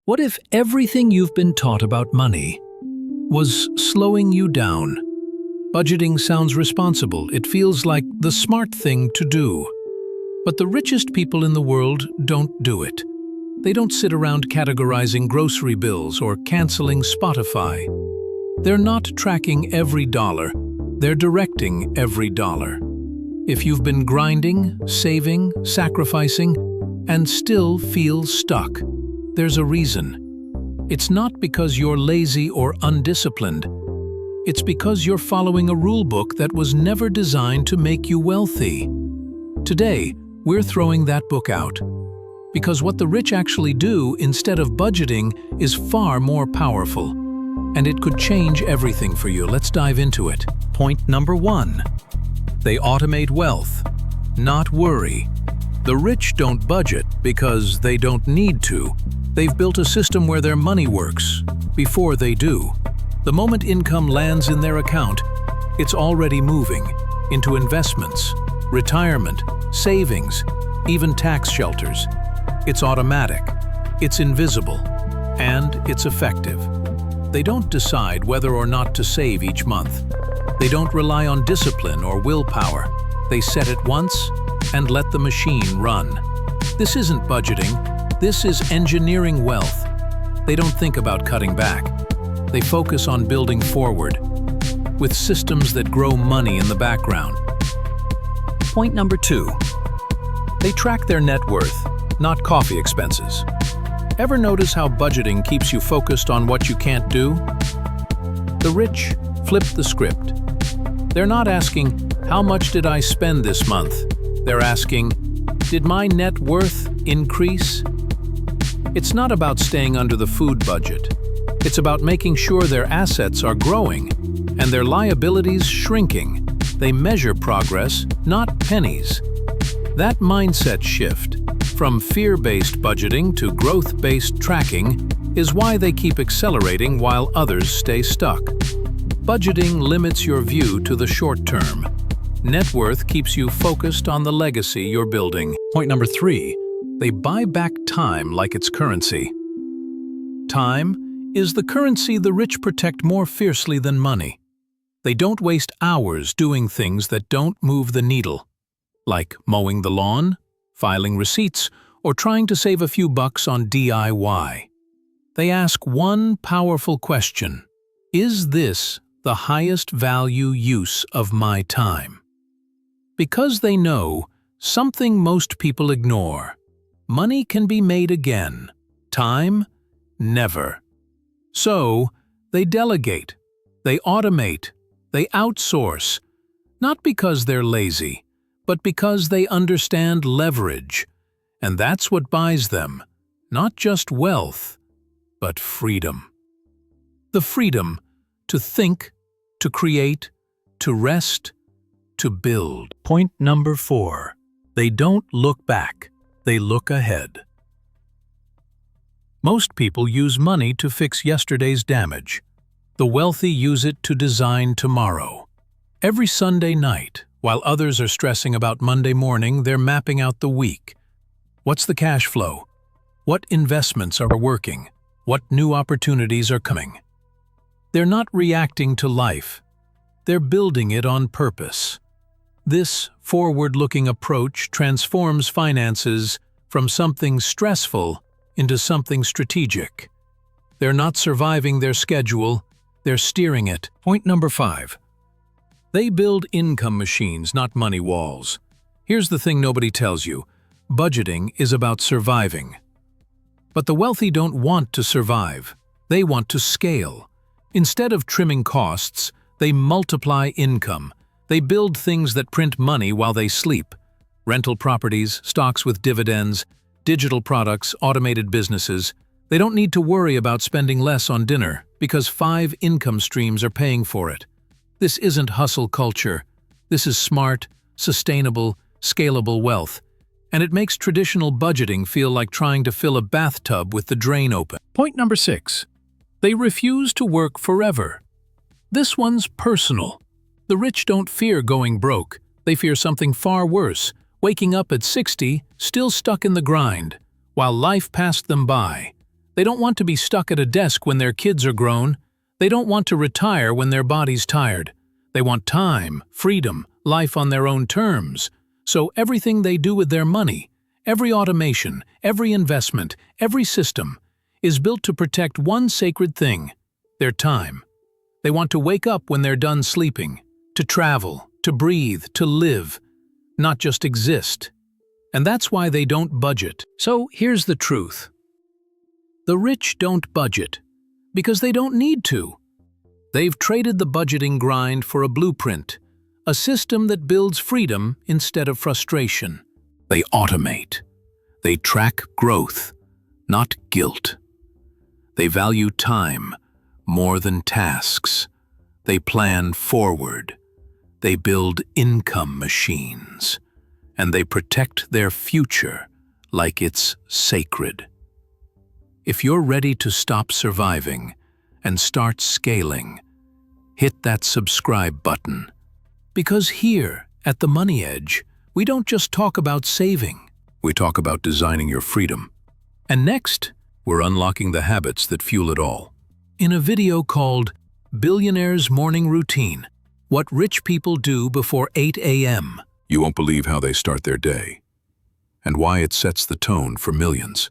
What if everything you've been taught about money was slowing you down? Budgeting sounds responsible. It feels like the smart thing to do. But the richest people in the world don't do it. They don't sit around categorizing grocery bills or canceling Spotify. They're not tracking every dollar. They're directing every dollar. If you've been grinding, saving, sacrificing, and still feel stuck, there's a reason. It's not because you're lazy or undisciplined. It's because you're following a rule book that was never designed to make you wealthy. Today, we're throwing that book out. Because what the rich actually do instead of budgeting is far more powerful. And it could change everything for you. Let's dive into it. Point number 1. They automate wealth, not worry. The rich don't budget because they don't need to. They've built a system where their money works before they do. The moment income lands in their account, it's already moving into investments, retirement, savings, even tax shelters. It's automatic, it's invisible, and it's effective. They don't decide whether or not to save each month. They don't rely on discipline or willpower. They set it once and let the machine run. This isn't budgeting. This is engineering wealth. They don't think about cutting back. They focus on building forward with systems that grow money in the background. Point number 2. They track their net worth, not coffee expenses. Ever notice how budgeting keeps you focused on what you can't do? The rich flip the script. They're not asking, how much did I spend this month? They're asking, did my net worth increase? It's not about staying under the food budget. It's about making sure their assets are growing and their liabilities shrinking. They measure progress, not pennies. That mindset shift, from fear-based budgeting to growth-based tracking, is why they keep accelerating while others stay stuck. Budgeting limits your view to the short term. Net worth keeps you focused on the legacy you're building. Point number 3. They buy back time like it's currency. Time is the currency the rich protect more fiercely than money. They don't waste hours doing things that don't move the needle, like mowing the lawn, filing receipts, or trying to save a few bucks on DIY. They ask one powerful question: is this the highest value use of my time? Because they know something most people ignore. Money can be made again. Time, never. So, they delegate, they automate, they outsource, not because they're lazy, but because they understand leverage. And that's what buys them, not just wealth, but freedom. The freedom to think, to create, to rest, to build. Point number 4. They don't look back, they look ahead. Most people use money to fix yesterday's damage. The wealthy use it to design tomorrow. Every Sunday night, while others are stressing about Monday morning, they're mapping out the week. What's the cash flow? What investments are working? What new opportunities are coming? They're not reacting to life. They're building it on purpose. This forward-looking approach transforms finances from something stressful into something strategic. They're not surviving their schedule, they're steering it. Point number 5. They build income machines, not money walls. Here's the thing nobody tells you. Budgeting is about surviving. But the wealthy don't want to survive. They want to scale. Instead of trimming costs, they multiply income. They build things that print money while they sleep. Rental properties, stocks with dividends, digital products, automated businesses. They don't need to worry about spending less on dinner because 5 income streams are paying for it. This isn't hustle culture. This is smart, sustainable, scalable wealth. And it makes traditional budgeting feel like trying to fill a bathtub with the drain open. Point number 6. They refuse to work forever. This one's personal. The rich don't fear going broke. They fear something far worse, waking up at 60, still stuck in the grind, while life passed them by. They don't want to be stuck at a desk when their kids are grown. They don't want to retire when their body's tired. They want time, freedom, life on their own terms. So everything they do with their money, every automation, every investment, every system, is built to protect one sacred thing: their time. They want to wake up when they're done sleeping, to travel, to breathe, to live, not just exist. And that's why they don't budget. So here's the truth. The rich don't budget because they don't need to. They've traded the budgeting grind for a blueprint, a system that builds freedom instead of frustration. They automate. They track growth, not guilt. They value time more than tasks. They plan forward. They build income machines. And they protect their future like it's sacred. If you're ready to stop surviving and start scaling, hit that subscribe button. Because here, at The Money Edge, we don't just talk about saving, we talk about designing your freedom. And next, we're unlocking the habits that fuel it all. In a video called Billionaire's Morning Routine, What Rich People Do Before 8 a.m. You won't believe how they start their day, and why it sets the tone for millions.